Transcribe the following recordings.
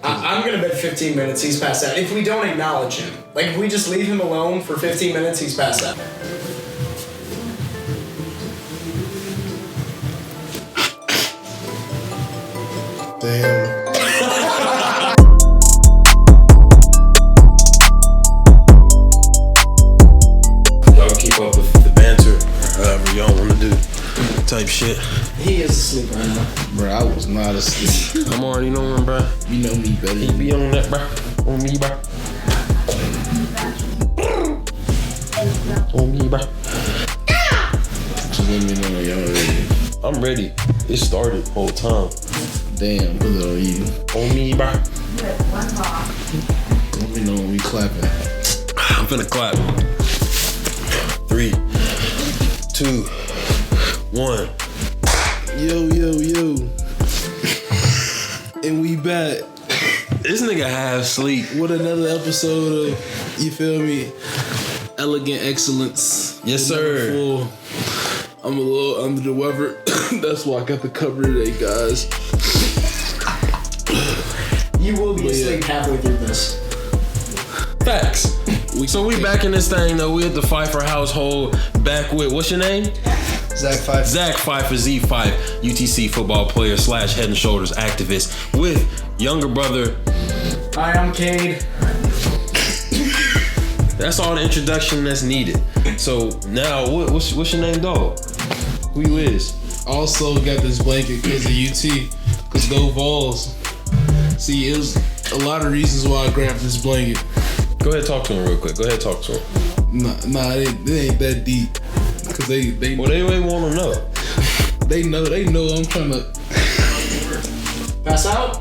I'm gonna bet 15 minutes he's passed out. If we don't acknowledge him, like if we just leave him alone for 15 minutes, he's passed out. Damn. Y'all keep up with the banter, however y'all want to do, type shit. He is asleep right now. Bro, I was not asleep. I'm already knowing, bro. You know me better. He be on that, bro. On me, bro. On me, bro. Just let me know y'all ready. I'm ready. It started the whole time. Damn, put it on you. On me, bro. Let me know when we clapping. I'm finna clap. 3, 2, 1. Yo. And we back This nigga half sleep. with another episode of, you feel me, Elegant Excellence. Yes, sir. Wonderful. I'm a little under the weather. That's why I got the cover today, guys. You will be asleep halfway through this. Facts. So we back in this thing though. We at the Pfeifer household. Back with, what's your name? Zach Pfeifer. Zach Pfeifer, Z5, UTC football player / Head and Shoulders activist with younger brother. Hi, I'm Cade. That's all the introduction that's needed. So now, what's your name, dog? Who you is? Also got this blanket because of UT. Because go Vols. See, it was a lot of reasons why I grabbed this blanket. Go ahead, talk to him real quick. Go ahead, talk to him. Nah, it ain't that deep. Cause they Well, they want to know. they know I'm trying to Pass out?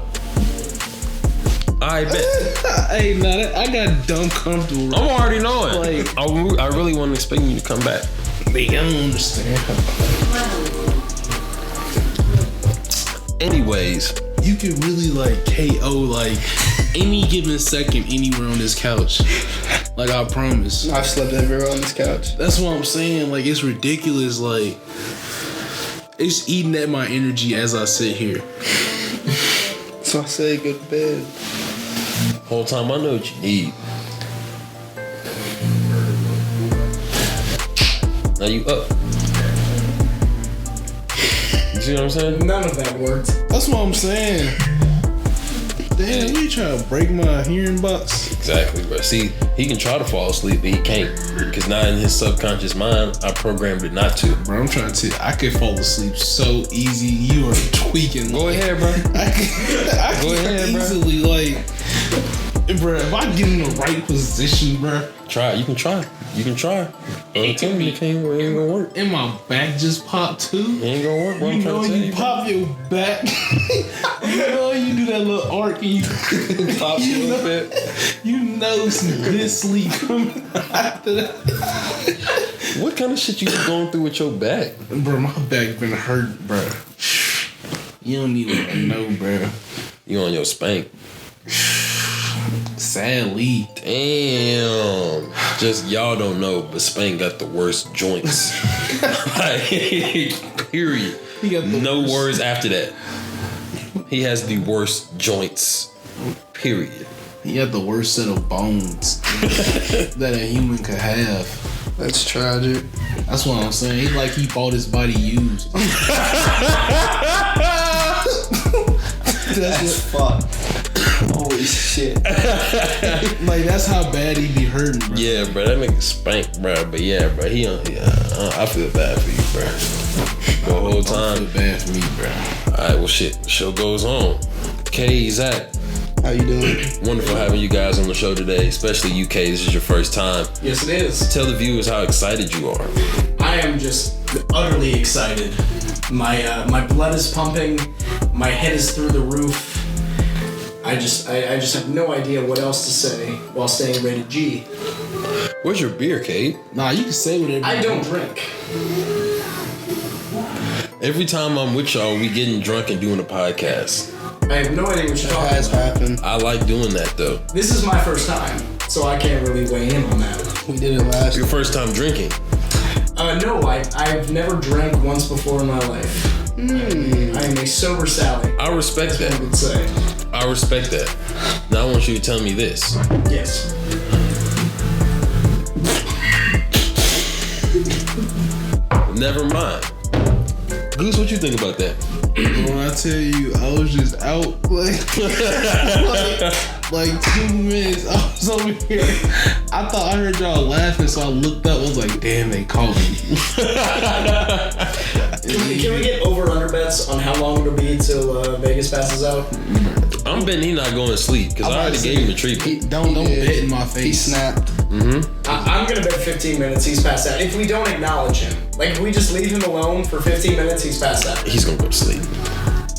I bet. Hey, nah, I got dumb comfortable. I'm already knowing. Like, I really wasn't expecting you to come back. I don't understand. Anyways, You can really like KO like any given second anywhere on this couch. Like, I promise. I've slept everywhere on this couch. That's what I'm saying. Like, it's ridiculous. Like, it's eating at my energy as I sit here. So I say go to bed. whole time I know what you need. Now you up. You see what I'm saying? None of that worked. That's what I'm saying. Damn, you trying to break my hearing box? Exactly, bro. See, he can try to fall asleep, but he can't. Because now in his subconscious mind, I programmed it not to. Bro, I'm trying to tell you, I could fall asleep so easy. You are tweaking. Go ahead, bro. I can Go ahead, bro. easily, like, bro, if I get in the right position, bro. Try it. You can try. You can try. Don't tell me it ain't gonna work. And my back just popped too. It ain't gonna work, bro. You know when you pop your back, you know you do that little arc and you Pops you a little bit. You know some good sleep coming after that. What kind of shit you going through with your back? Bro, my back been hurt, bro. You don't even know, bro. You on your spank. Sadly. Damn. Just y'all don't know, but Spain got the worst joints. Like, period. He got the no worst. words after that. He has the worst joints. Period. He got the worst set of bones that a human could have. That's tragic. That's what I'm saying. He like he bought his body used. That's fuck. Holy shit. Like, that's how bad he be hurting, bro. Yeah, bro, that nigga spank, bro. But yeah, bro, I feel bad for you, bro. The whole time. I feel bad for me, bro. Alright, well, shit. The show goes on. Cade, Zach. How you doing? Wonderful having you guys on the show today, especially you, Cade. This is your first time. Yes, it is. Tell the viewers how excited you are. I am just utterly excited. My blood is pumping. My head is through the roof. I just have no idea what else to say while staying rated G. Where's your beer, Cade? Nah, you can say whatever. I don't drink. Every time I'm with y'all, we getting drunk and doing a podcast. I have no idea what you're talking about. happened. I like doing that, though. This is my first time, so I can't really weigh in on that. We did it last. Your first time drinking. No, I've never drank once before in my life. I am a sober Sally. I respect That's what I that. would say. I respect that. Now I want you to tell me this. Yes. Never mind. Goose, what you think about that? When I tell you, I was just out like 2 minutes. I was over here. I thought I heard y'all laughing, so I looked up. I was like, damn, they called me. Can we get over/under bets on how long it'll be till Vegas passes out? I'm betting he's not going to sleep because I already gave him a treatment. Don't bet in my face. He snapped. I'm gonna bet 15 minutes he's passed out. If we don't acknowledge him, like if we just leave him alone for 15 minutes, he's passed out. He's gonna go to sleep.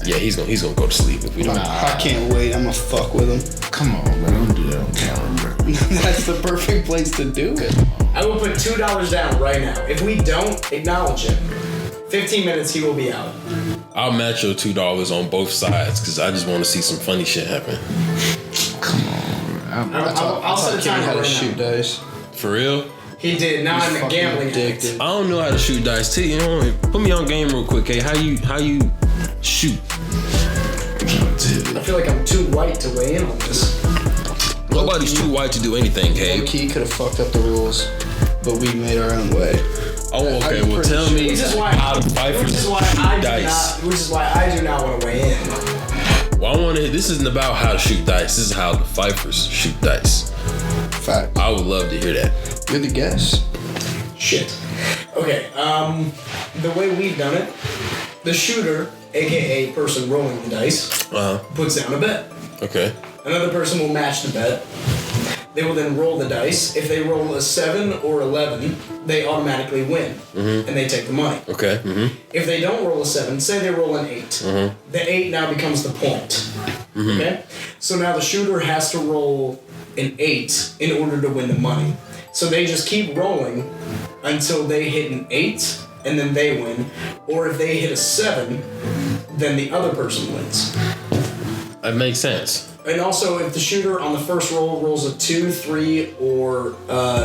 Yeah, he's gonna go to sleep if we don't. I can't wait. I'm gonna fuck with him. Come on, man. Don't do that on camera, bro. That's the perfect place to do it. I will put $2 down right now. If we don't acknowledge him, 15 minutes he will be out. I'll match your $2 on both sides because I just want to see some funny shit happen. Come on, man. I'll set a timer how to right shoot now. dice. For real? He did. Now I'm a fucking gambling addicted. addict. I don't know how to shoot dice too. You know, put me on game real quick, hey. How you shoot? I feel like I'm too white to weigh in on this. Nobody's too white to do anything, Cade. Low-key could have fucked up the rules, but we made our own way. Oh, okay. I'm Well, pretty tell sure. me Which is why how to Pfeifer Which is why I do dice. not. Which is why I do not want to weigh in. Well, I want to. This isn't about how to shoot dice. This is how the Pfeifers shoot dice. Fact. I would love to hear that. You're the guest. Shit. Okay. The way we've done it, the shooter, aka person rolling the dice, puts down a bet. Okay. Another person will match the bet. They will then roll the dice. If they roll a 7 or 11, they automatically win, and they take the money. Okay. If they don't roll a 7, say they roll an 8, the 8 now becomes the point. Okay? So now the shooter has to roll an 8 in order to win the money. So they just keep rolling until they hit an 8, and then they win. Or if they hit a 7, then the other person wins. That makes sense. And also, if the shooter on the first roll rolls a 2, 3, or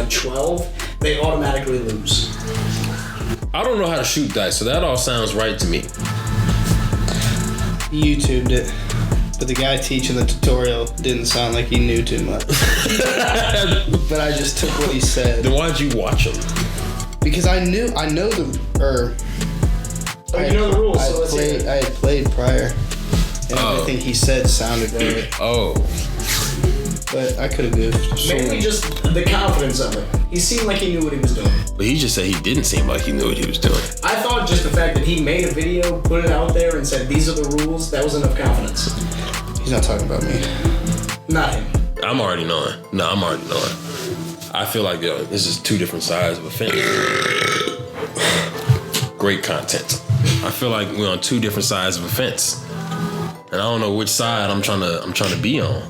12, they automatically lose. I don't know how to shoot dice, so that all sounds right to me. YouTubed it, but the guy teaching the tutorial didn't sound like he knew too much. But I just took what he said. Then why'd you watch them? Because I know the, You know the rules, so let's hear it. I had played prior, and everything he said sounded right. Oh. But I could have goofed. Maybe just the confidence of it. He seemed like he knew what he was doing. But he just said he didn't seem like he knew what he was doing. I thought just the fact that he made a video, put it out there, and said these are the rules, that was enough confidence. He's not talking about me. Not him. I'm already knowing. No, I'm already knowing. I feel like this is two different sides of a fence. Great content. I feel like we're on two different sides of a fence, and I don't know which side I'm trying to be on.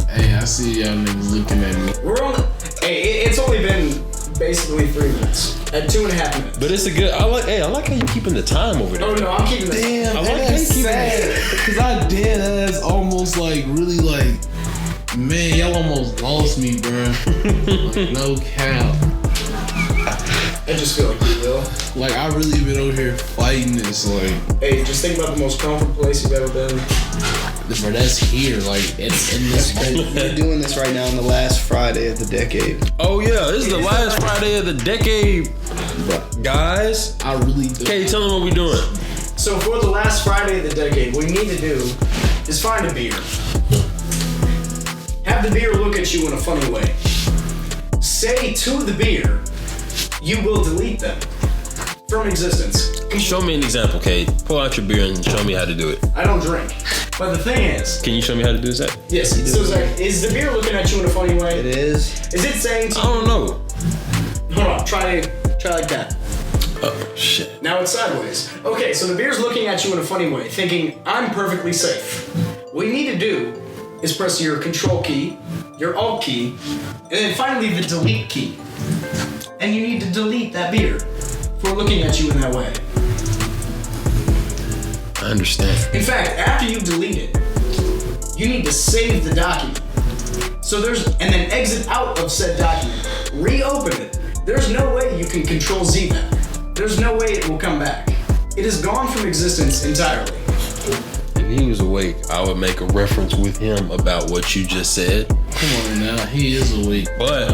Hey, I see y'all niggas looking at me. We're on the... Hey, it's only been basically 3 minutes. At 2.5 minutes. But it's a good. I like how you keeping the time over there. Oh no, I'm keeping this. Damn, I like that's how you keep sad. Cause I dead ass almost like really like, man, y'all almost lost me, bro. Like, no cap. I just feel like you will. Like I really been over here fighting this. Like, Hey, just think about the most comfortable place you've ever been. bro, that's here. Like it's in this moment. We're doing this right now on the last Friday of the decade. Oh yeah, this is the last Friday of the decade, guys. I really do. Okay, tell them what we doing. So for the last Friday of the decade, what you need to do is find a beer. Have the beer look at you in a funny way. Say to the beer, you will delete them from existence. Show me an example, Cade. Pull out your beer and show me how to do it. I don't drink. But the thing is, Can you show me how to do that? yes, so it's like, is the beer looking at you in a funny way? It is. Is it saying to I don't know. Hold on, try like that. Oh shit. Now it's sideways. Okay, so the beer's looking at you in a funny way, thinking, I'm perfectly safe. What you need to do is press your control key, your alt key, and then finally the delete key. And you need to delete that beer for looking at you in that way. I understand. In fact, after you delete it, you need to save the document. And then exit out of said document. Reopen it. There's no way you can control Z that. There's no way it will come back. It is gone from existence entirely. awake, I would make a reference with him about what you just said. Come on now, he is awake. But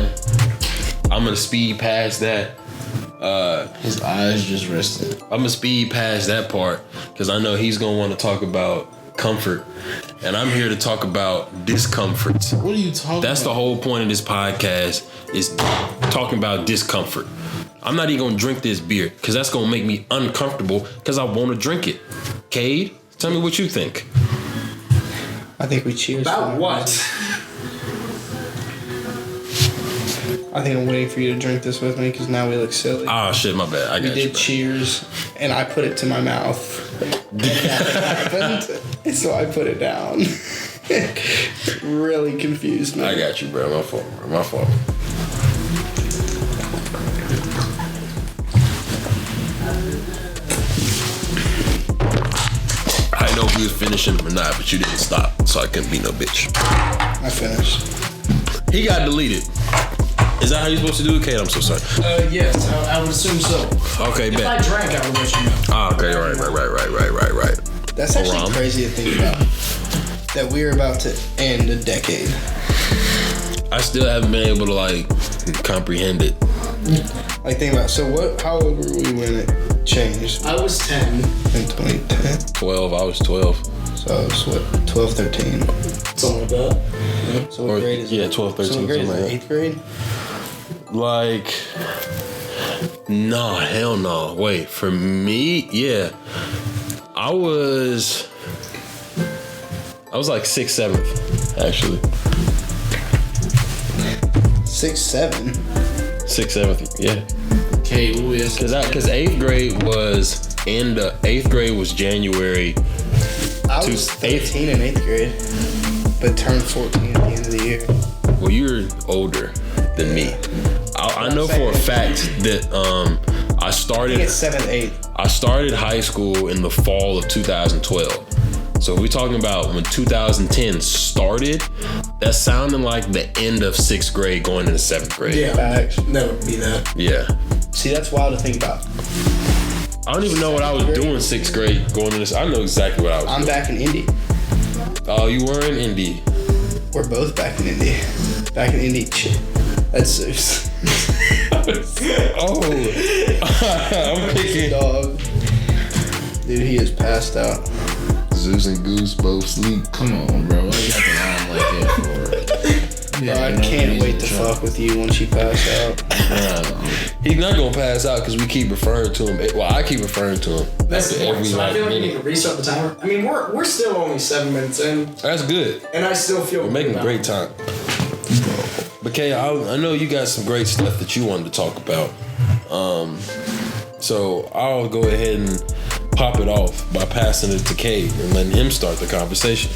I'm gonna speed past that. His eyes just rested. I'm gonna speed past that part because I know he's gonna want to talk about comfort, and I'm here to talk about discomfort. What are you talking That's the about? whole point of this podcast, is talking about discomfort. I'm not even gonna drink this beer because that's gonna make me uncomfortable because I want to drink it. Cade, tell me what you think. I think we cheers. About what? I think I'm waiting for you to drink this with me because now we look silly. Ah, shit, my bad. I We got you. did cheers, and I put it to my mouth. And that happened, and so I put it down. Really confused me. I got you, bro. My fault, bro. My fault. I didn't know if we was finishing or not, but you didn't stop, so I couldn't be no bitch. I finished. He got deleted. Is that how you're supposed to do it, Kate? I'm so sorry. Yes, I would assume so. Okay, If I bet. drank, I would let you know. Ah, okay, right. That's actually Haram. crazy to think about. That we're about to end a decade. I still haven't been able to like comprehend it. Like think about. So what? How old were we when it changed I was 10. in 2010? 12. I was 12. So I was what? 12, 13. Something like that. So what Or- grade is it? yeah, 12, 13, So what grade is something it? like Eighth grade? Like, nah, hell no. Wait, for me, yeah, I was like 6th, 7th, actually. 6, 7. 6th, 7th, yeah. Okay, what we asking? Cause 8th grade was eighth grade was January. I was 13 in 8th grade, but turned 14 at the end of the year. Well, you're older than me. I know for a fact that I I started. think it's 7th, 8th. I started high school in the fall of 2012. So we're talking about when 2010 started, that's sounding like the end of 6th grade going into 7th grade. Yeah, Facts. that would be that. Yeah. See, that's wild to think about. I don't even know what I was doing 6th grade going into this. I know exactly what I was I'm doing. back in Indy. Oh, you were in Indy. We're both back in Indy. Back in Indy. That's Zeus. Oh. I'm picking. Dog. Dude, he is passed out. Zeus and Goose both sleep. Come on, bro. Why you got the line like that for? Bro, I can't wait to fuck with you once you pass out. He's not gonna pass out because we keep referring to him. Well, I keep referring to him. That's the point. So I feel like you need minute. to restart the timer. I mean, we're still only 7 minutes in, That's good. and I still feel We're making good great about time. But Kay, I know you got some great stuff that you wanted to talk about. So I'll go ahead and pop it off by passing it to Cade and letting him start the conversation.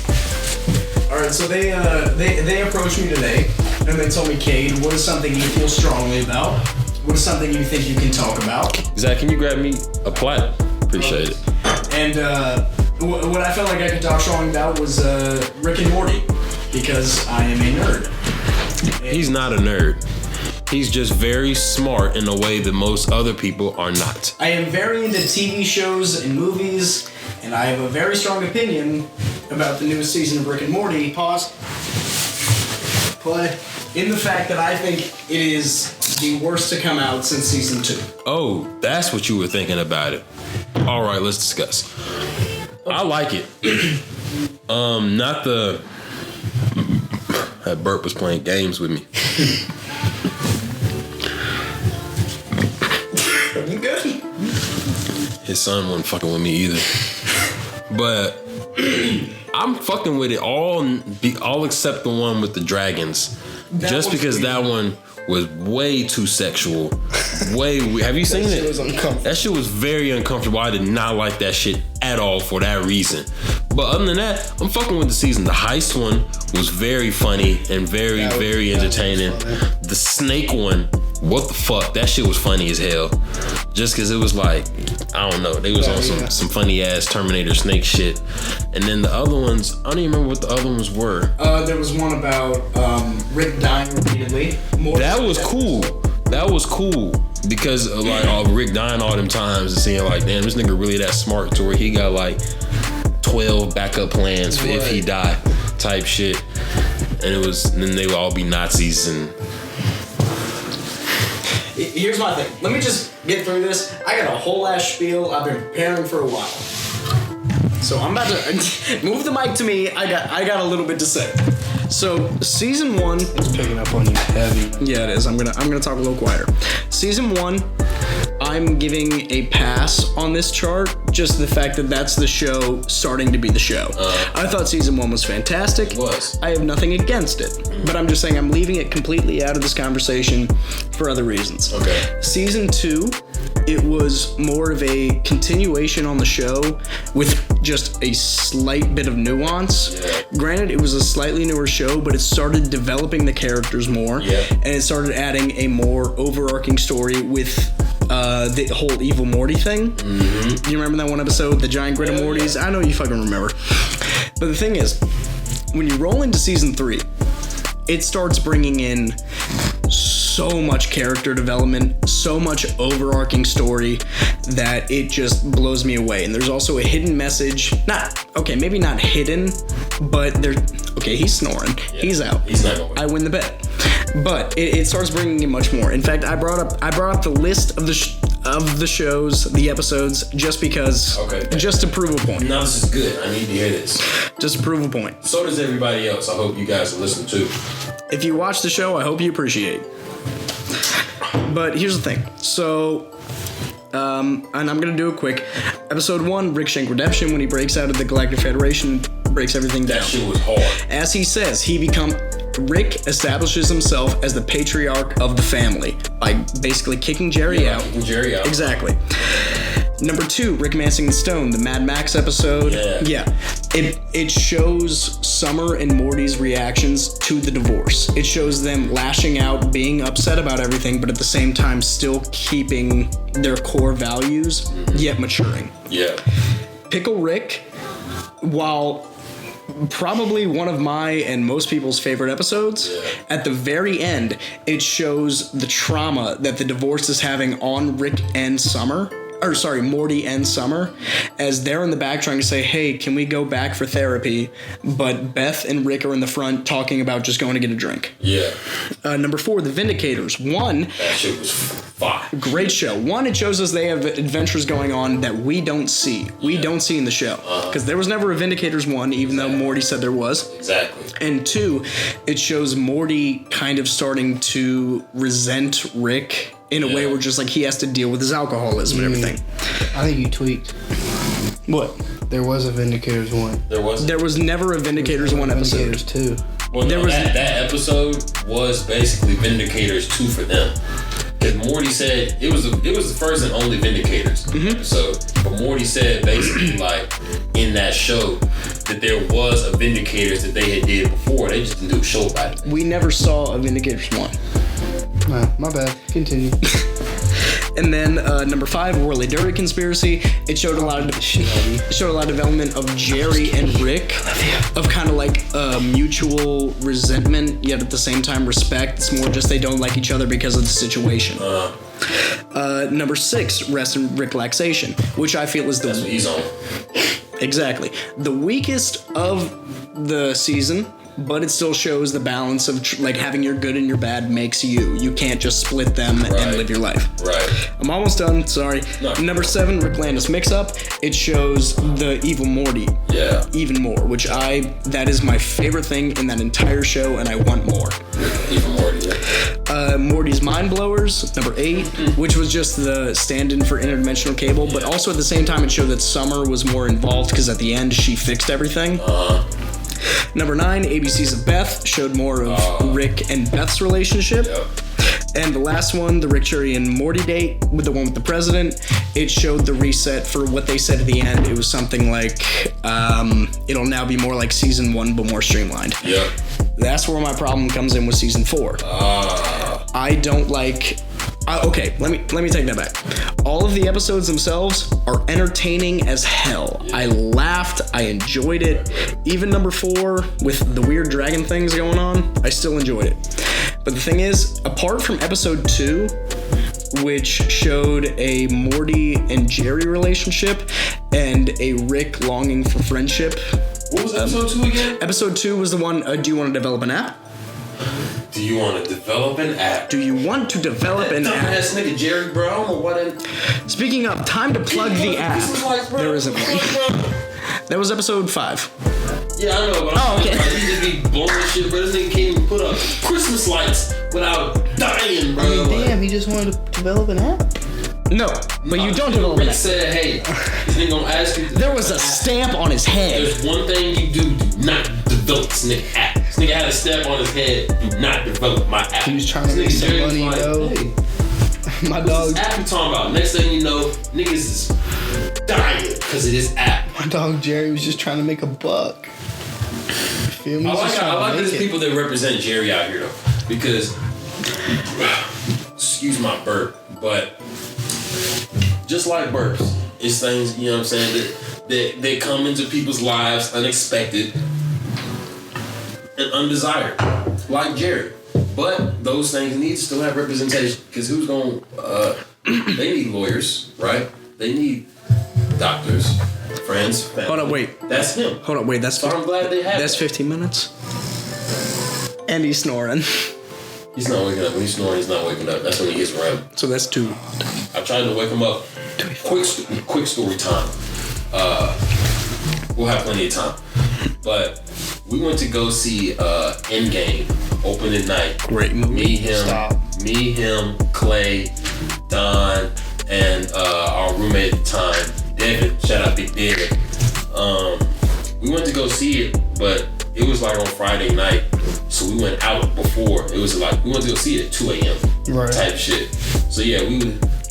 All right, so they approached me today, and they told me, Cade, what is something you feel strongly about? What is something you think you can talk about? Zach, can you grab me a platter? Appreciate it. And what I felt like I could talk strongly about was Rick and Morty, because I am a nerd. He's not a nerd. He's just very smart in a way that most other people are not. I am very into TV shows and movies, and I have a very strong opinion about the newest season of Rick and Morty. Pause. Play. In the fact that I think it is the worst to come out since season 2. Oh, that's what you were thinking about it. All right, let's discuss. I like it. Not the... That burp was playing games with me. You good? His son wasn't fucking with me either. But I'm fucking with it all except the one with the dragons. Just was because weird. that one was way too sexual. Have you seen That shit it? was uncomfortable. That shit was very uncomfortable. I did not like that shit at all for that reason. But other than that, I'm fucking with the season. The heist one was very funny and very entertaining. The snake one, what the fuck? That shit was funny as hell. Just because it was like, I don't know, they was on some funny ass Terminator snake shit. And then the other ones, I don't even remember what the other ones were. There was one about Rick dying repeatedly. That was cool. That was cool. Because Rick dying all them times and seeing like, damn, this nigga really that smart to where he got like 12 backup plans for if he died, type shit. And then they would all be Nazis and. Here's my thing. Let me just get through this. I got a whole ass spiel I've been preparing for a while. So I'm about to move the mic to me. I got a little bit to say. So season 1, It's picking up on you heavy. yeah, it is. I'm gonna talk a little quieter. Season 1, I'm giving a pass on this chart. Just the fact that that's the show starting to be the show. I thought season 1 was fantastic. It was. I have nothing against it, but I'm just saying I'm leaving it completely out of this conversation for other reasons. Okay. Season 2, it was more of a continuation on the show with just a slight bit of nuance. Yeah. Granted, it was a slightly newer show, but it started developing the characters more, Yeah. and it started adding a more overarching story with the whole evil Morty thing. Mm-hmm. Do you remember that one episode, the giant grid of Mortys? I know you fucking remember. But the thing is, when you roll into season 3, it starts bringing in so much character development, so much overarching story that it just blows me away. And there's also a hidden message. Maybe not hidden, but he's snoring. Yeah. He's out. He's not going. I win the bet. But it starts bringing in much more. In fact, I brought up the list of the shows, the episodes, just because, just to prove a point. No, this is good. I need to hear this. Just to prove a point. So does everybody else. I hope you guys listen too. If you watch the show, I hope you appreciate. But here's the thing. So, and I'm gonna do it quick. Episode 1, Rick Shank Redemption, when he breaks out of the Galactic Federation, breaks everything down. That shit was hard. As he says, Rick establishes himself as the patriarch of the family by basically kicking Jerry out. Kicking Jerry out. Exactly. Number 2, Rick Mansing the Stone, the Mad Max episode. Yeah. It shows Summer and Morty's reactions to the divorce. It shows them lashing out, being upset about everything, but at the same time still keeping their core values, yet maturing. Yeah. Pickle Rick, while probably one of my and most people's favorite episodes, at the very end, it shows the trauma that the divorce is having on Rick and Morty and Summer, as they're in the back trying to say, hey, can we go back for therapy? But Beth and Rick are in the front talking about just going to get a drink. Yeah. Number 4, The Vindicators. 1, That shit was fire. great show. 1, it shows us they have adventures going on that we don't see. We don't see in the show. Because there was never a Vindicators 1, even though Morty said there was. Exactly. And 2, it shows Morty kind of starting to resent Rick in a way where just like he has to deal with his alcoholism and everything. I think you tweaked. What? There was a Vindicators 1. There was never a Vindicators 1 episode. Vindicators 2. Well, There was- that episode was basically Vindicators 2 for them. Because Morty said it was the first and only Vindicators episode. But Morty said basically like in that show that there was a Vindicators that they had did before. They just didn't do a show about it. We never saw a Vindicators 1. No, my bad. Continue. And then number 5, Whirly Dirty Conspiracy. It showed a lot of development of Jerry and Rick, of kind of like mutual resentment, yet at the same time respect. It's more just they don't like each other because of the situation. Number 6, Rest and Relaxation, which I feel is That's what he's on. exactly the weakest of the season. But it still shows the balance of like having your good and your bad makes you. You can't just split them and live your life. Right. I'm almost done. Sorry. No. Number 7, Rick Landis Mix Up. It shows the evil Morty. Yeah. Even more, that is my favorite thing in that entire show, and I want more. Even Morty. Yeah. Morty's Mind Blowers, number 8, which was just the stand-in for interdimensional cable, but also at the same time it showed that Summer was more involved because at the end she fixed everything. Number 9, ABCs of Beth, showed more of Rick and Beth's relationship. Yep. And the last one, the Rick, Jerry, and Morty date, with the one with the president, it showed the reset for what they said at the end. It was something like, it'll now be more like season 1, but more streamlined. Yep. That's where my problem comes in with season 4. I don't like... okay, let me take that back. All of the episodes themselves are entertaining as hell. I laughed, I enjoyed it. Even number 4 with the weird dragon things going on, I still enjoyed it. But the thing is, apart from episode 2, which showed a Morty and Jerry relationship, and a Rick longing for friendship. What was episode 2 again? Episode 2 was the one, do you want to develop an app? Do you want to develop an app? Do you want to develop an app? Dumbass nigga Jerry, bro. I don't know why that... Speaking of, time to plug the app. There isn't one. That was episode 5. Yeah, I know, but okay. Like, he just be blowing shit, bro. This nigga can't even put up Christmas lights without dying, bro. I mean, damn, he just wanted to develop an app. No, but you don't develop an Rick app. said, hey, this nigga gonna ask you... There was a stamp on his head. There's one thing you do not develop this nigga app. This nigga had a stamp on his head, do not develop my app. He was trying to make This some nigga money, Jerry's though. Hey, My what's dog, this app you talking about? Next thing you know, niggas is dying because of this app. my dog Jerry was just trying to make a buck. Feel me? I Just like trying to there's make it. people that represent Jerry out here though, because excuse my burp, but just like burps, it's things, you know what I'm saying, that come into people's lives unexpected and undesired, like Jerry. But those things need to still have representation, because who's gonna they need lawyers, right? They need doctors, friends, family. Hold on, wait. That's him. Hold on, wait. That's So I'm glad they have that's it. 15 minutes. And he's snoring. He's not waking up. When he's snoring, he's not waking up. That's when he gets REM. So that's 2. I tried to wake him up. Quick story time. We'll have plenty of time. But we went to go see Endgame opening night. Great movie. Me, him, Clay, Don, and our roommate at the time, Devin. Shout out Big David. We went to go see it, but it was like on Friday night, so we went out before. It was like we went to go see it at 2 a.m. Right. type shit. So yeah,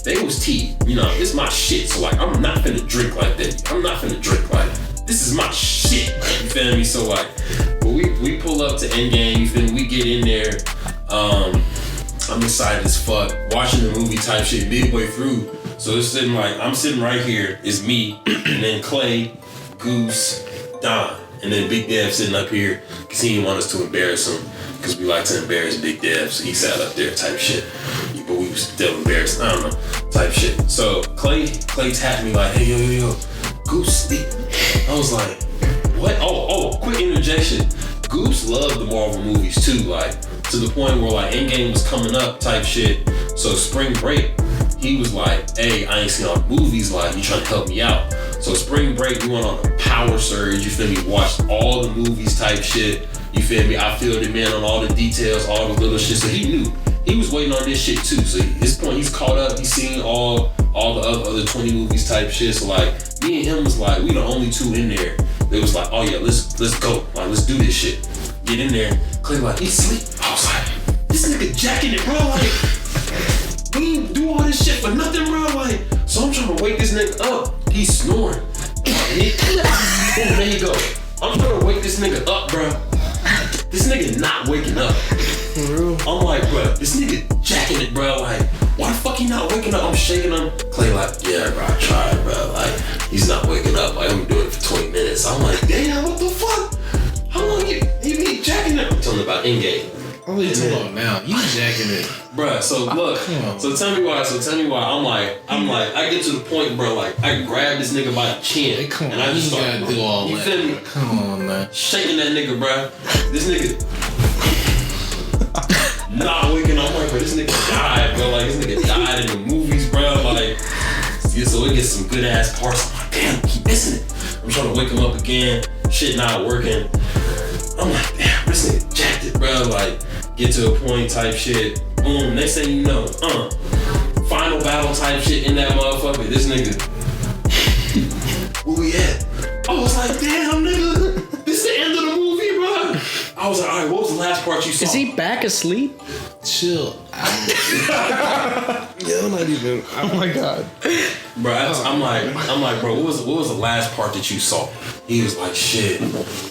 they was tea. You know, it's my shit. So like, I'm not finna drink like that. I'm not finna drink like this is my shit. You feel me? So like, when we pull up to Endgame, you feel me? We get in there. I'm excited as fuck. Watching the movie type shit midway through. So it's sitting like, I'm sitting right here. It's me, and then Clay, Goose, Don, and then Big Dev sitting up here because he didn't want us to embarrass him, because we like to embarrass Big Dev, so he sat up there type shit. But we was still embarrassed, I don't know, type shit. So Clay tapped me like, hey, yo, Goose sleep. I was like, what? Oh, quick interjection. Goose loved the Marvel movies too, like, to the point where like Endgame was coming up type shit. So spring break, he was like, hey, I ain't seen all the movies, like, you trying to help me out. So spring break, we went on a power surge, you feel me, watched all the movies type shit, you feel me, I filled him in on all the details, all the little shit, so he knew. He was waiting on this shit too, so at this point, he's caught up, he's seen all the other 20 movies type shit, so like, me and him was like, we the only 2 in there. They was like, oh yeah, let's go, like, let's do this shit. Get in there, Clay like, he's asleep. I was like, this nigga jacking it, bro, like, we didn't do all this shit for nothing, bro. Like, so I'm trying to wake this nigga up. He's snoring. There you go. I'm trying to wake this nigga up, bro. This nigga not waking up. I'm like, bro, this nigga jacking it, bro. Like, why the fuck he not waking up? I'm shaking him. Clay like, yeah, bro, I tried, bro. Like, he's not waking up. Like, I'm doing it for 20 minutes. I'm like, damn, what the fuck? How long you be jacking it? I'm telling him about Endgame. What are you talking about now? You jacking it. Bruh, so look, so tell me why, I'm like, I get to the point, bro, like, I grab this nigga by the chin, Hey, come on, and I just you start, gotta do all you that. feel me? Come on, man. Shaking that nigga, bruh. This nigga not waking up. I'm like, bro, this nigga died, bro. Like, this nigga died in the movies, bro. Like, yeah, so it gets some good ass parts. I'm like, damn, keep missing it. I'm trying to wake him up again. Shit not working. I'm like, damn, this nigga jacked it, bro. Like, get to a point type shit. Boom, next thing you know, final battle type shit in that motherfucker. This nigga, where we at? I was like, damn, nigga, this is the end of the movie, bro. I was like, all right, what was the last part you saw? Is he back asleep? Chill. Yeah, I'm not even. Oh my god, Bro, I'm like, bro, what was the last part that you saw? He was like, shit,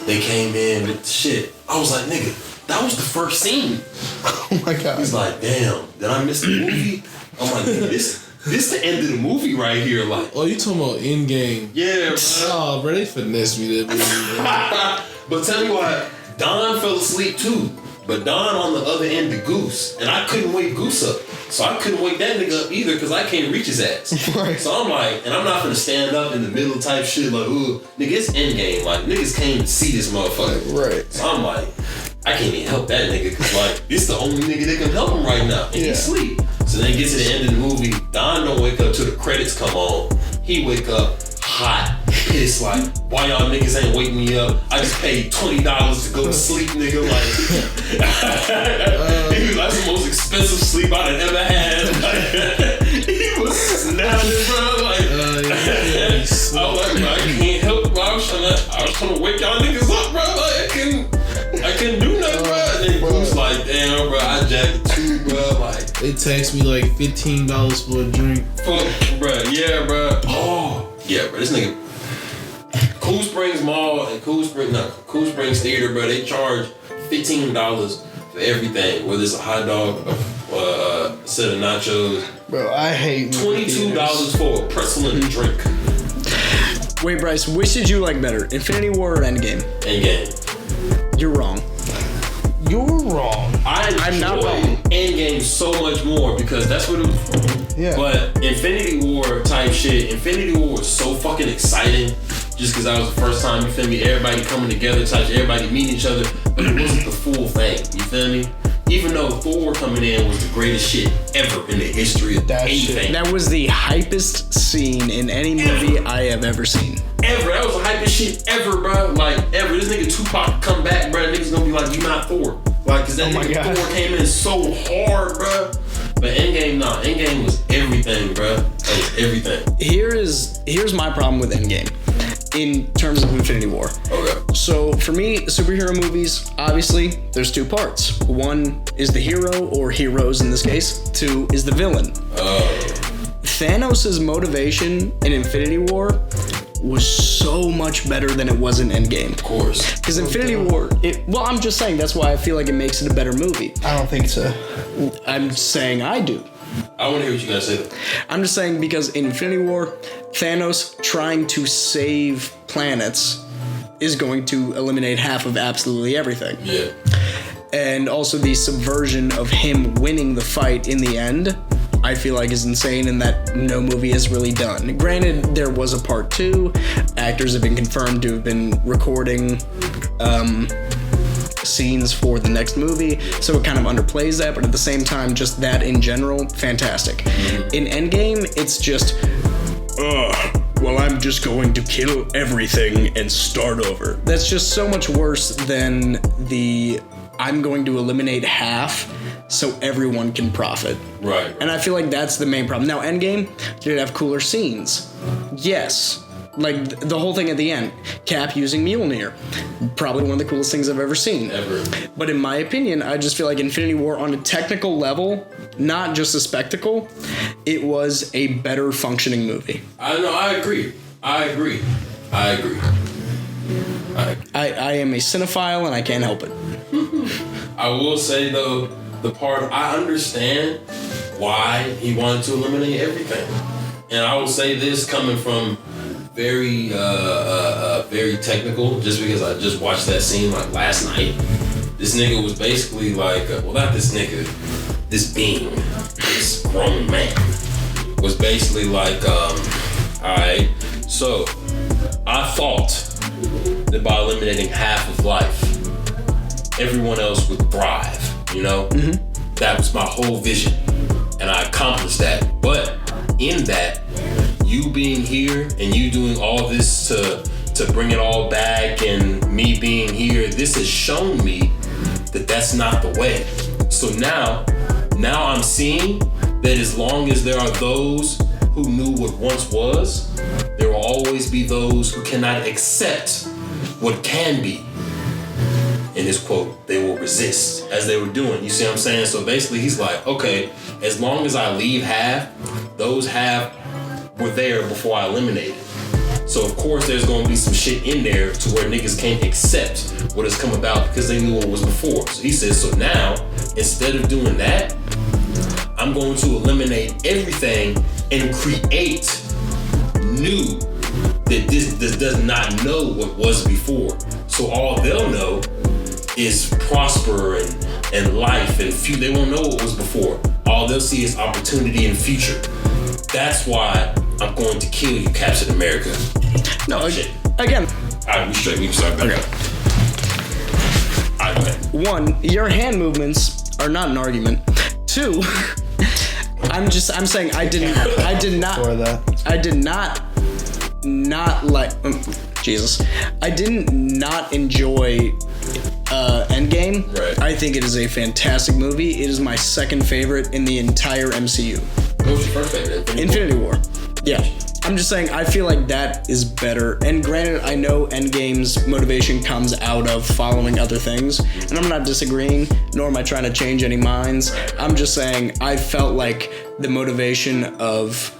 they came in with shit. I was like, nigga, that was the first scene. Oh my god. He's like, damn, did I miss the movie? I'm like, nigga, this the end of the movie right here, like. Oh, you talking about Endgame? Yeah, bro. Oh, bro, they finessed me that movie, bro. But tell me why, Don fell asleep too. But Don on the other end of Goose, and I couldn't wake Goose up. So I couldn't wake that nigga up either because I can't reach his ass. Right. So I'm like, and I'm not gonna stand up in the middle type shit like, ooh, nigga, it's Endgame. Like, niggas came to see this motherfucker. Right. So I'm like, I can't even help that nigga because like, this the only nigga that can help him right now. And he sleep. So then get to the end of the movie, Don don't wake up till the credits come on. He wake up hot, pissed, like, why y'all niggas ain't waking me up? I just paid $20 to go to sleep, nigga. Like, he was like, that's the most expensive sleep I'd ever had. Like, he was snapping, bro. Like, I was like, bro, I can't help it, bro. I was trying to wake y'all niggas up, bro. Like, I couldn't do nothing, bro. And then Bruce like, damn, bro, I jacked too, bro. Like, they text me like $15 for a drink. Fuck, bro. Yeah, bro. Oh. Yeah, bro, this nigga Cool Springs Mall and Cool Springs Theater, bro, they charge $15 for everything, whether it's a hot dog, a set of nachos. Bro, I hate $22 for a pretzel and a drink. Wait, Bryce, which did you like better, Infinity War or Endgame? Endgame. You're wrong. You're wrong. I'm not wrong. Endgame so much more because that's what it was for. Yeah. But Infinity War type shit, Infinity War was so fucking exciting just because that was the first time, you feel me, everybody coming together, type, everybody meeting each other, but it wasn't the full thing, you feel me? Even though Thor coming in was the greatest shit ever in the history of anything. That was the hypest scene in any movie I have ever seen. Ever. That was the hypest shit ever, bro. Like, ever. This nigga Tupac come back, bro. Niggas gonna be like, you not Thor. Like, cause that nigga Thor came in so hard, bro. But Endgame, nah. Endgame was everything, bro. That was everything. Here's my problem with Endgame in terms of Infinity War. Okay. So for me, superhero movies, obviously, there's two parts. One is the hero, or heroes in this case. Two is the villain. Thanos' motivation in Infinity War was so much better than it was in Endgame. Of course. Because Infinity War, I'm just saying, that's why I feel like it makes it a better movie. I don't think so. I'm saying I do. I want to hear what you guys say. I'm just saying because in Infinity War, Thanos trying to save planets is going to eliminate half of absolutely everything. Yeah. And also the subversion of him winning the fight in the end, I feel like is insane and that no movie has really done. Granted, there was a part 2. Actors have been confirmed to have been recording scenes for the next movie, so it kind of underplays that, but at the same time, just that in general, fantastic. In Endgame, it's just, well, I'm just going to kill everything and start over. That's just so much worse than the, I'm going to eliminate half so everyone can profit. Right. And I feel like that's the main problem. Now, Endgame, did it have cooler scenes? Yes. Like, the whole thing at the end. Cap using Mjolnir. Probably one of the coolest things I've ever seen. Ever. But in my opinion, I just feel like Infinity War, on a technical level, not just a spectacle, it was a better functioning movie. I agree. I am a cinephile and I can't help it. I will say, though, the part, I understand why he wanted to eliminate everything. And I will say this coming from very technical, just because I just watched that scene like last night. This nigga was basically like, well, not this nigga, this being, this grown man, was basically like, alright, so I thought that by eliminating half of life, everyone else would thrive, you know? Mm-hmm. That was my whole vision, and I accomplished that. But in that, you being here and you doing all this to bring it all back, and me being here, this has shown me that that's not the way. So now I'm seeing that as long as there are those who knew what once was, there will always be those who cannot accept what can be. In his quote, they will resist, as they were doing. You see what I'm saying? So basically he's like, okay, as long as I leave half, those half were there before I eliminated. So of course there's gonna be some shit in there to where niggas can't accept what has come about because they knew what was before. So he says, so now, instead of doing that, I'm going to eliminate everything and create new that this does not know what was before. So all they'll know is prosper and life and they won't know what was before. All they'll see is opportunity and future. That's why I'm going to kill you, Captain America. No, shit. Again. Alright, we straight. We can start back. Okay. Alright, go ahead. One, your hand movements are not an argument. Two, I'm saying I did not like Jesus. I did not enjoy Endgame. Right. I think it is a fantastic movie. It is my second favorite in the entire MCU. What was your first favorite? Infinity War. Yeah. I'm just saying, I feel like that is better. And granted, I know Endgame's motivation comes out of following other things, and I'm not disagreeing, nor am I trying to change any minds. I'm just saying, I felt like the motivation of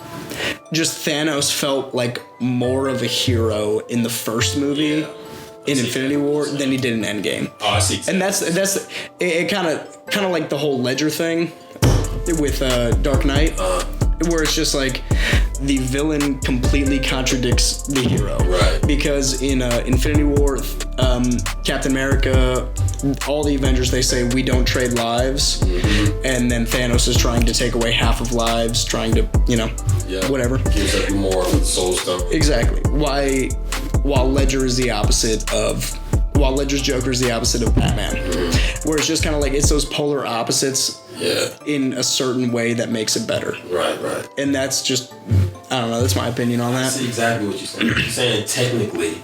just Thanos felt like more of a hero in the first movie in Infinity War than he did in Endgame. Oh, I see. And that's it. Kind of like the whole Ledger thing with Dark Knight, where it's just like the villain completely contradicts the hero. Right. Because in Infinity War, Captain America, all the Avengers, they say we don't trade lives, and then Thanos is trying to take away half of lives, trying to whatever. Gives up more with Soul Stone. Exactly. While Ledger's Joker is the opposite of Batman. Where it's just kind of like it's those polar opposites in a certain way that makes it better. Right. And that's just, I don't know, that's my opinion on that. I see exactly what you're saying. You're saying technically,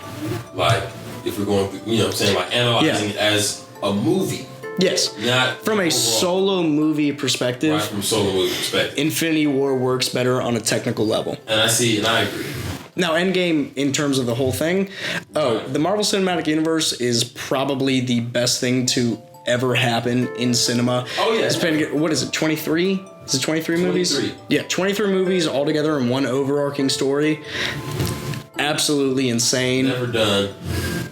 like, if we're going, like analyzing it as a movie. Yes. Not from a solo movie perspective. Right, from solo movie perspective. Infinity War works better on a technical level. And I see, and I agree. Now, Endgame, in terms of the whole thing, the Marvel Cinematic Universe is probably the best thing to ever happen in cinema. Oh, yeah. What is it, 23? Is it 23 movies? 23. Yeah, 23 movies all together in one overarching story. Absolutely insane. Never done.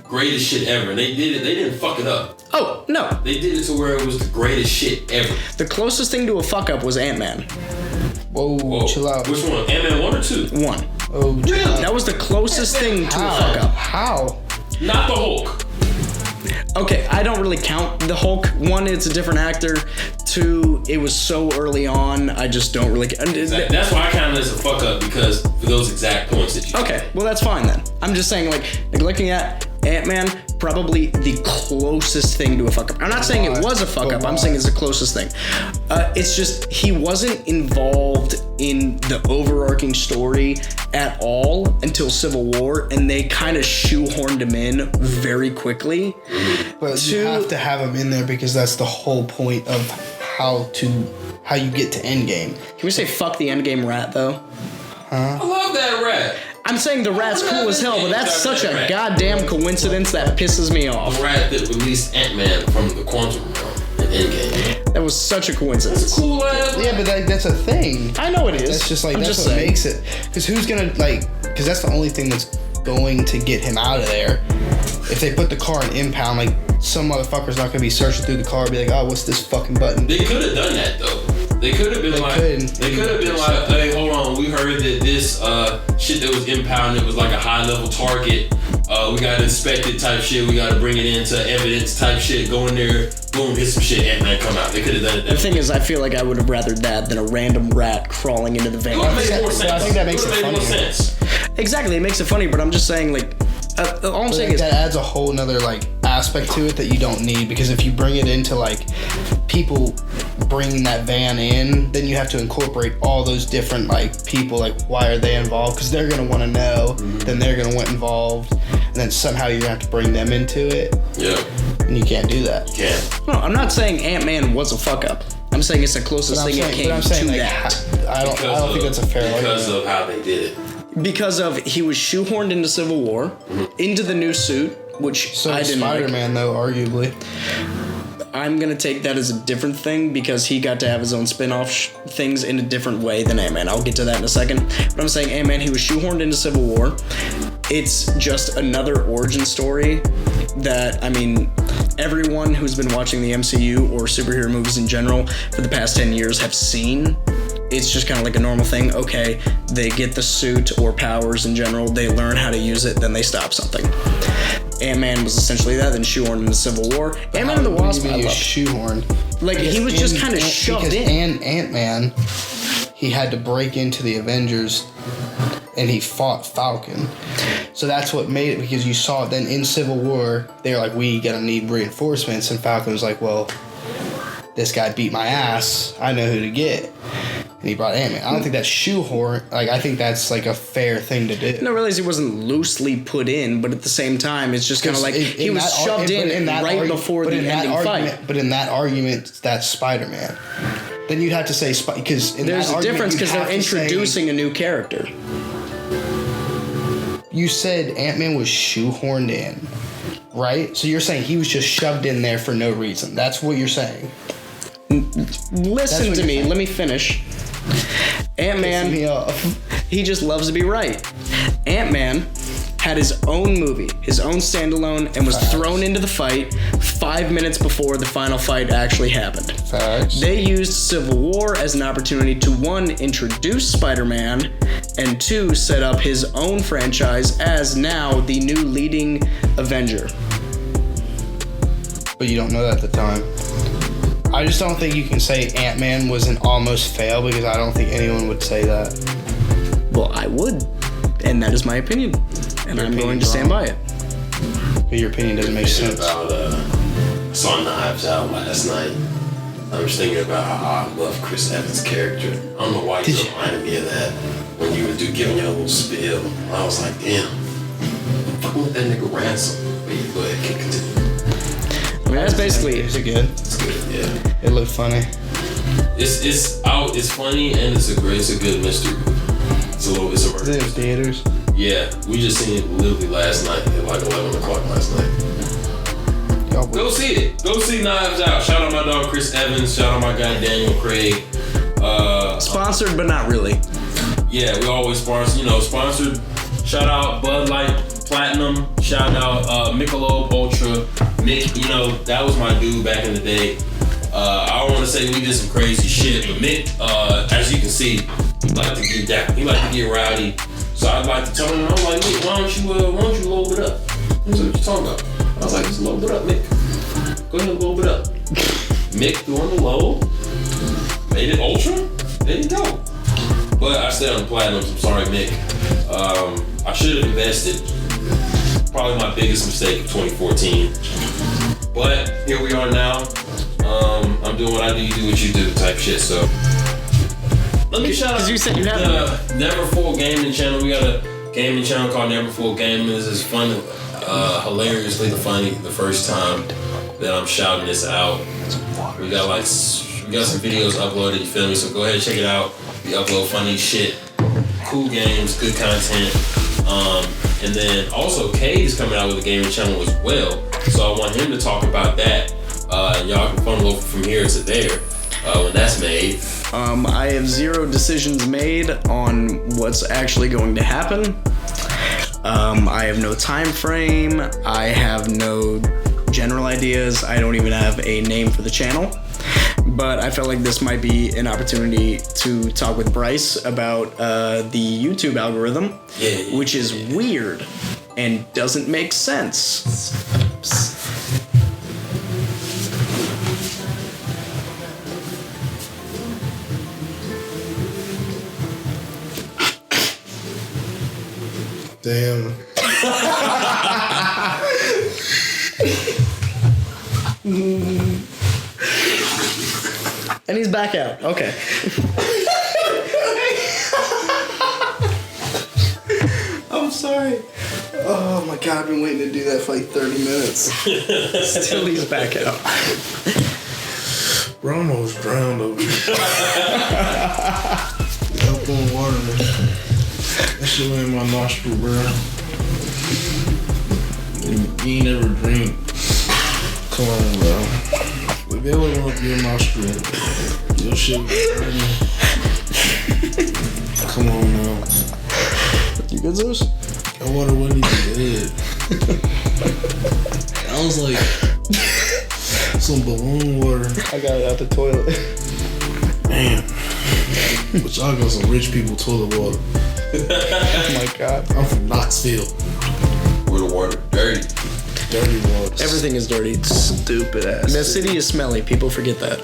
Greatest shit ever. And they did it. They didn't fuck it up. Oh, no. They did it to where it was the greatest shit ever. The closest thing to a fuck up was Ant-Man. Whoa, chill out. Which one? Ant-Man 1 or 2? 1. Oh, really? That was the closest thing to a fuck up. How? Not the Hulk. Okay, I don't really count the Hulk. 1, it's a different actor. 2, it was so early on, I just don't really... Exactly. That's why I count it as a fuck up, because for those exact points that you... Okay, well that's fine then. I'm just saying, like, looking at Ant-Man, probably the closest thing to a fuck up. I'm not saying it was a fuck up, I'm saying it's the closest thing. It's just, he wasn't involved in the overarching story at all until Civil War, and they kind of shoehorned him in very quickly. But you have to have him in there because that's the whole point of how you get to Endgame. Can we say fuck the Endgame rat, though? I love that rat. I'm saying the rat's cool as hell, but that's such a goddamn coincidence that pisses me off. The rat that released Ant-Man from the quantum realm in Endgame. That was such a coincidence. That's a cool ass. Yeah, but that's a thing. I know it is. That's just like, I'm that's just what saying. makes it. Because who's gonna, because that's the only thing that's going to get him out of there. If they put the car in impound, like, some motherfucker's not gonna be searching through the car and be like, oh, what's this fucking button? They could have done that, though. They could have been hey, hold on, we heard that this shit that was impounded was like a high level target. We gotta inspect it type shit. We gotta bring it into evidence type shit. Go in there, boom, hit some shit, Ant-Man come out. They could have done it. The thing is, I feel like I would have rather that than a random rat crawling into the van. It would have made more sense. I think that makes it made more funnier. sense. Exactly, it makes it funny, but I'm just saying, like, all I'm saying is that adds a whole nother aspect to it that you don't need, because if you bring it into people bringing that van in, then you have to incorporate all those different people, why are they involved, because they're going to want to know, then they're going to want involved, and then somehow you're going to have to bring them into it. Yeah. And you can't do that. You can't. No, I'm not saying Ant-Man was a fuck up. I'm saying it's the closest thing it came to that. I don't think that's a fair argument. Because of how they did it. Because of he was shoehorned into Civil War, into the new suit, which So I didn't Spider-Man, though, arguably. I'm gonna take that as a different thing because he got to have his own spin-off things in a different way than Ant-Man. I'll get to that in a second. But I'm saying Ant-Man, he was shoehorned into Civil War. It's just another origin story that, everyone who's been watching the MCU or superhero movies in general for the past 10 years have seen. It's just kind of like a normal thing. Okay, they get the suit or powers in general, they learn how to use it, then they stop something. Ant-Man was essentially that, then shoehorned into Civil War. Ant-Man and the Wasp, I loved. Shoehorned. Like, he was just kind of shoved in. And Ant-Man, he had to break into the Avengers, and he fought Falcon. So that's what made it, because you saw it then in Civil War, they were like, we gotta need reinforcements, and Falcon was like, well, this guy beat my ass, I know who to get. And he brought Ant-Man. I don't think that's shoehorn. Like, I think that's like a fair thing to do. No, I realize he wasn't loosely put in, but at the same time, it's just kind of like he was shoved in right before the ending fight. But in that argument, that's Spider-Man. Then you'd have to say because there's a difference because they're introducing a new character. You said Ant-Man was shoehorned in, right? So you're saying he was just shoved in there for no reason. That's what you're saying. Listen to me. Let me finish. Ant-Man, he just loves to be right. Ant-Man had his own movie, his own standalone, and was thrown into the fight 5 minutes before the final fight actually happened. Facts. They used Civil War as an opportunity to, 1, introduce Spider-Man, and 2, set up his own franchise as now the new leading Avenger. But you don't know that at the time. I just don't think you can say Ant-Man was an almost fail, because I don't think anyone would say that. Well, I would, and that is my opinion, and I'm going to stand by it. But your opinion doesn't make sense. I saw Knives Out last night. I was thinking about how I love Chris Evans' character. I don't know why you reminded me of that when you were giving your little spiel. I was like, damn, I'm fucking with that nigga Ransom. But you go ahead, continue. I mean, that's basically. Is it good? It's good, yeah. It looked funny. It's out. It's funny and it's a good mystery. It's a Is it in theaters? Yeah, we just seen it literally last night at like 11 o'clock last night. Go see it. Go see Knives Out. Shout out my dog Chris Evans. Shout out my guy Daniel Craig. Sponsored, but not really. Yeah, we always sponsored. Shout out Bud Light Platinum. Shout out Michelob Ultra. Mick, that was my dude back in the day. I don't want to say we did some crazy shit, but Mick, as you can see, he liked to get down. He liked to get rowdy. So I'd like to tell him, I'm like, Mick, why don't you load it up? That's what you talking about. I was like, just load it up, Mick. Go ahead and load it up. Mick doing the load. Made it ultra. There you go. But I stayed on the platinums. I'm sorry, Mick. I should have invested. Probably my biggest mistake of 2014. But here we are now. I'm doing what I do, you do what you do type shit. So let me shout out. You said you have the Neverfull Gaming channel. We got a gaming channel called Neverfull Gaming. This is fun, hilariously funny. The first time that I'm shouting this out, we got some videos uploaded. You feel me? So go ahead and check it out. We upload funny shit, cool games, good content. And then also Cade is coming out with a gaming channel as well. So I want him to talk about that. Y'all can funnel over from here to there when that's made. I have 0 decisions made on what's actually going to happen. I have no time frame. I have no general ideas. I don't even have a name for the channel. But I felt like this might be an opportunity to talk with Bryce about the YouTube algorithm, which is weird and doesn't make sense. Damn. And he's back out. Okay. I'm sorry. Oh my god, I've been waiting to do that for like 30 minutes. Still he's back out. Bro, I almost drowned over here. Help on water, man. That shit went in my nostril, bro. You ain't never drink. Come on, bro. If they went up your nostril, your shit was burning. Come on, now. You good, Zeus? That water wasn't even good. That was like some balloon water. I got it out the toilet. Damn. But y'all got some rich people toilet water. Oh my god. I'm from Knoxville. Where the water dirty. Dirty walks. Everything is dirty. Stupid ass. The city is smelly. People forget that.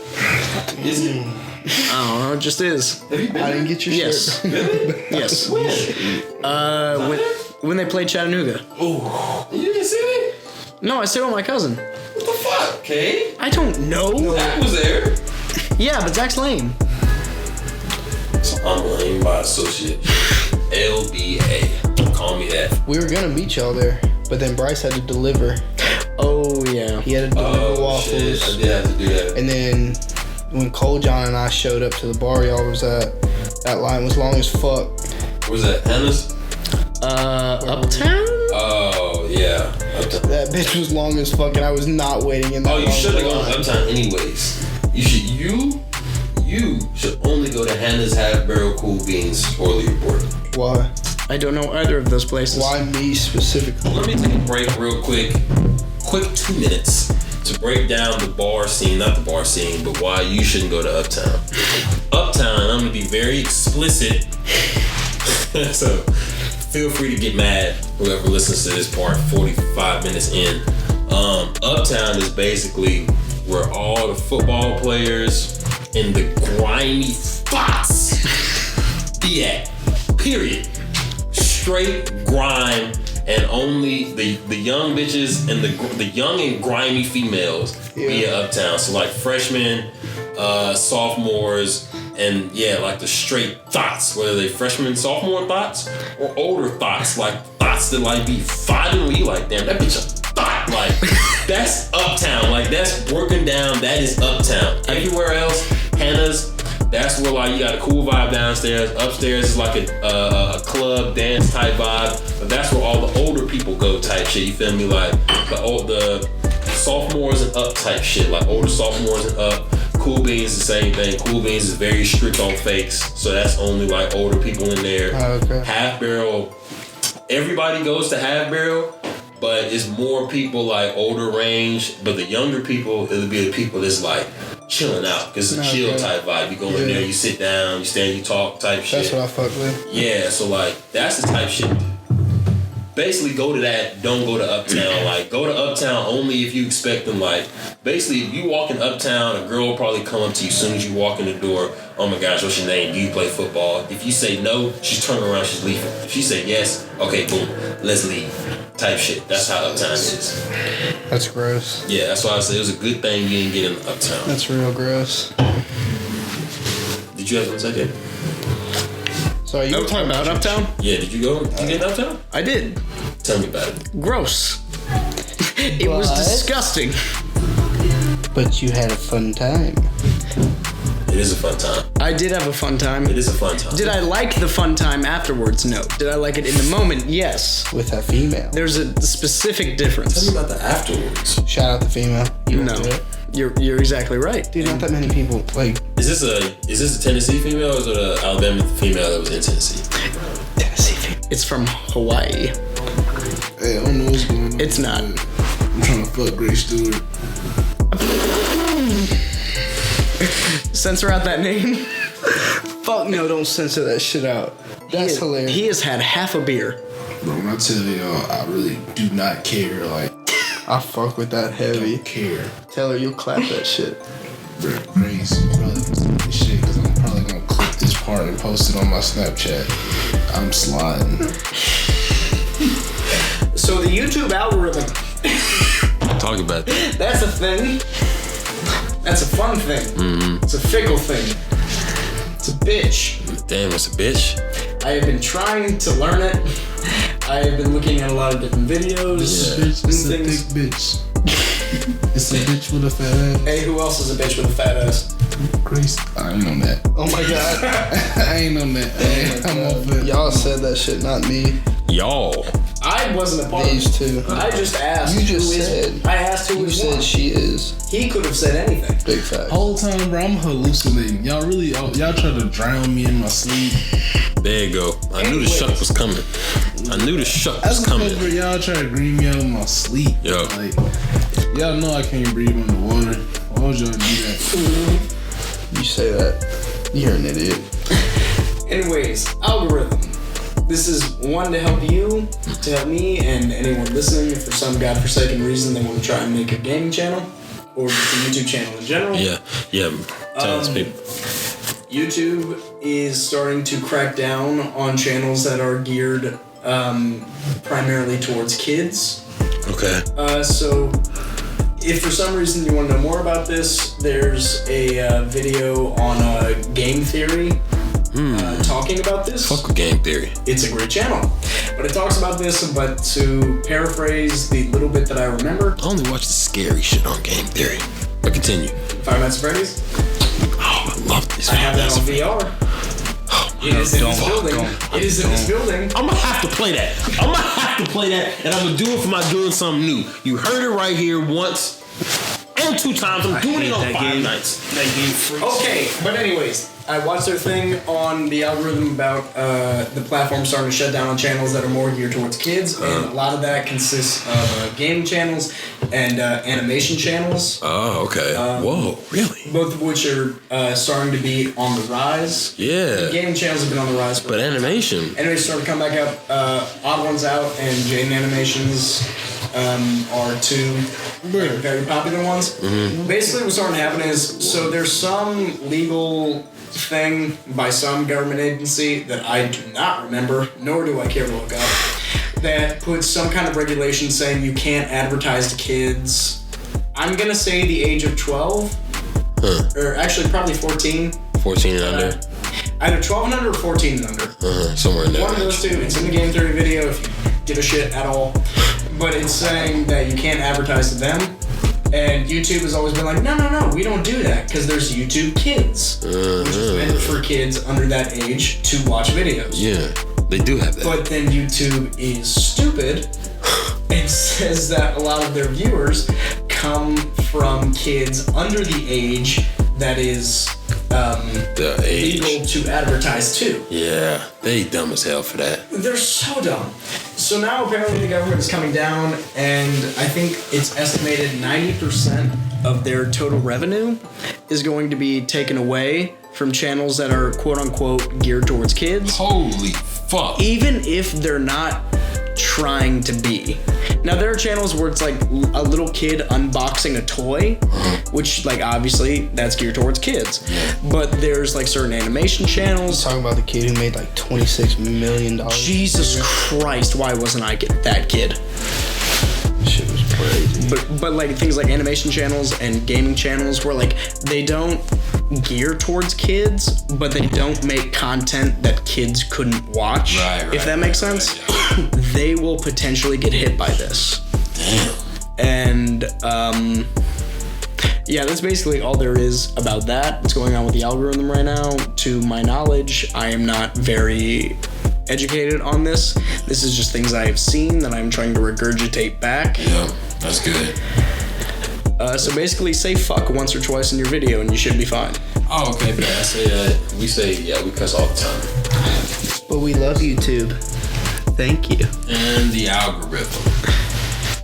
Is it? I don't know. It just is. Have you been? I didn't get your Yes. shirt. Really? Yes. When? When they played Chattanooga. Oh, you didn't see it? No, I stayed with my cousin. What the fuck, Cade? I don't know. Zach was there. Yeah, but Zach's lame. So I'm lame by associate. LBA. Call me that. We were gonna meet y'all there, but then Bryce had to deliver. Oh yeah. He had to deliver Oh waffles. shit, I did have to do that. And then when Cole John and I showed up to the bar y'all was at, that line was long as fuck. Was that Hannah's? Uptown? Oh yeah, Uptown. That bitch was long as fuck, and I was not waiting in that Oh, you long should have gone line. to Uptown anyways. You should only go to Hannah's Half Barrel Cool Beans or Leaderboard. Why? I don't know either of those places. Why me specifically? Let me take a break real quick. Quick 2 minutes to break down the bar scene, not the bar scene, but why you shouldn't go to Uptown. Uptown, I'm gonna be very explicit. So feel free to get mad, whoever listens to this part 45 minutes in. Uptown is basically where all the football players in the grimy spots be at. Period. Straight grime, and only the young bitches and the young and grimy females be at Uptown. So like freshmen, sophomores, and yeah, like the straight thoughts, whether they freshmen, sophomore thoughts, or older thoughts, like thoughts that like be fighting with you, like damn, that bitch a thought, like that's Uptown, like that's broken down, that is Uptown. Everywhere else, Hannah's, that's where like you got a cool vibe downstairs. Upstairs is like a club dance type vibe, but that's where all the older people go type shit. You feel me? Like the sophomores and up type shit, like older sophomores and up. Cool Beans the same thing. Cool Beans is very strict on fakes, so that's only like older people in there. Oh, okay. Half Barrel, everybody goes to Half Barrel, but it's more people like older range. But the younger people, it'll be the people that's like chilling out, because it's a chill type vibe. You go in there, you sit down, you stand, you talk type shit. That's what I fuck with. Yeah, so like that's the type shit. Basically, go to that. Don't go to Uptown. Like, go to Uptown only if you expect them. Like, basically, if you walk in Uptown, a girl will probably come up to you as soon as you walk in the door. Oh my gosh, what's your name? Do you play football? If you say no, she's turning around, she's leaving. If she say yes, okay, boom, let's leave. Type shit. That's how Uptown is. That's gross. Yeah, that's why I said it was a good thing you didn't get in Uptown. That's real gross. Did you have something to say? Sorry, you were talking About Uptown? Yeah, did you go? Did you get in Uptown? I did. Tell me about it. Gross. It was What? disgusting. But you had a fun time. It is a fun time. I did have a fun time. It is a fun time. Did I like the fun time afterwards? No. Did I like it in the moment? Yes. With a female. There's a specific Tell difference. me about the afterwards. Shout out the female. You No. won't do it. You're exactly right. Dude, not that many people. Like, Is this a Tennessee female or is it an Alabama female that was in Tennessee? Tennessee female. It's from Hawaii. Hey, I don't know what's going on. It's not. I'm trying to fuck Grace Stewart. Censor out that name. Fuck no, don't censor that shit out. That's hilarious. He has had half a beer. Bro, when I tell y'all, I really do not care. Like, I fuck with that heavy. don't care. Tell her you'll clap that shit. Bro, Grace, you probably listen to this shit because I'm probably gonna clip this part and post it on my Snapchat. I'm sliding. So the YouTube algorithm, Talk about that. that's a thing. That's a fun thing. Mm-hmm. It's a fickle thing. It's a bitch. Damn, it's a bitch. I have been trying to learn it. I have been looking at a lot of different videos This and bitch is a things. thick bitch. It's a bitch with a fat ass. Hey, who else is a bitch with a fat ass? Grace, I ain't on that. Oh my god. I ain't on that. I'm off it. Y'all said that shit, not me. Y'all. I wasn't a part These of two. it. I just asked. You just who is- said. I asked who You was said one. she is. He could have said anything. Big facts. Whole time, bro, I'm hallucinating. Y'all try to drown me in my sleep. There you go. I knew the shuck was coming. I knew the shuck That's was because coming. y'all try to green me out in my sleep. Yo. Like, y'all know I can't breathe underwater. Why would y'all do that? You say that. You're an idiot. Anyways, algorithm. This is one to help you, to help me, and anyone listening. If for some godforsaken reason they want to try and make a gaming channel or just a YouTube channel in general. Yeah. Tell us, people. YouTube is starting to crack down on channels that are geared primarily towards kids. Okay. So if for some reason you want to know more about this, there's a video on game theory talking about this. Fuck with game theory. It's a great channel. But it talks about this, but to paraphrase the little bit that I remember. I only watch the scary shit on game theory. But continue. Five Nights at Freddy's. Oh, I love this. I have that on VR. It is in this building. It is in this building. I'm gonna have to play that. And I'm gonna do it for my doing something new. You heard it right here once and 2 times. I'm doing it on Five Nights. That game freaks. Okay, but anyways, I watched their thing on the algorithm about the platform starting to shut down on channels that are more geared towards kids, and a lot of that consists of gaming channels and animation channels. Oh, okay. Whoa, really? Both of which are starting to be on the rise. Yeah. Gaming channels have been on the rise. But animation. Anyways, starting to come back up. Odd Ones Out and Jaden Animations are 2 very popular ones. Mm-hmm. Basically, What's starting to happen is, so there's some legal thing by some government agency that I do not remember, nor do I care to look up, that puts some kind of regulation saying you can't advertise to kids. I'm gonna say the age of 12, or actually probably 14. 14 and under. Either 12 and under or 14 and under. Somewhere in there. One of those 2. It's in the game theory video if you give a shit at all. But it's saying that you can't advertise to them. And YouTube has always been like, no, we don't do that because there's YouTube Kids, which is meant for kids under that age to watch videos. Yeah, they do have that. But then YouTube is stupid and says that a lot of their viewers come from kids under the age that is legal to advertise to. Yeah, they dumb as hell for that. They're so dumb. So now apparently the government is coming down, and I think it's estimated 90% of their total revenue is going to be taken away from channels that are quote unquote geared towards kids. Holy fuck. Even if they're not trying to be. Now there are channels where it's like a little kid unboxing a toy, which like obviously that's geared towards kids. But there's like certain animation channels. Talking about the kid who made like $26 million. Jesus Christ, why wasn't I that kid? Shit was crazy. But like things like animation channels and gaming channels where like they don't gear towards kids, but they don't make content that kids couldn't watch. If that makes sense. They will potentially get hit by this. Damn. And yeah, that's basically all there is about that. What's going on with the algorithm right now? To my knowledge, I am not very educated on this. This is just things I have seen that I'm trying to regurgitate back. Yeah, that's good. So basically, say fuck once or twice in your video and you should be fine. Oh, okay, but I say we cuss all the time. But we love YouTube. Thank you. And the algorithm.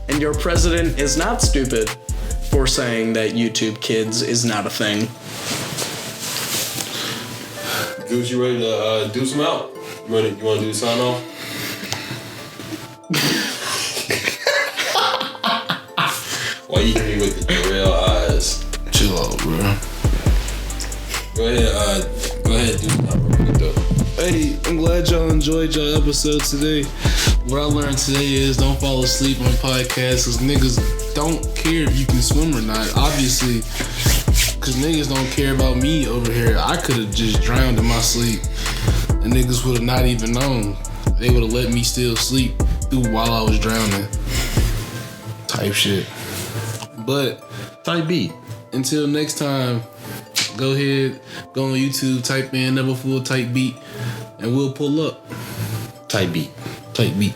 And your president is not stupid for saying that YouTube Kids is not a thing. Goose, you ready to do some out? You want to do the sign off? Why you hit me with the real eyes? Chill out, bro. Go ahead, do something real quick though. Hey, I'm glad y'all enjoyed y'all episode today. What I learned today is don't fall asleep on podcasts, cause niggas don't care if you can swim or not. Obviously, cause niggas don't care about me over here. I could have just drowned in my sleep, and niggas would have not even known. They would have let me still sleep through while I was drowning. Type shit. But Type beat. until next time, go ahead, go on YouTube, type in Never Full Type Beat, and we'll pull up. Type beat. Type beat.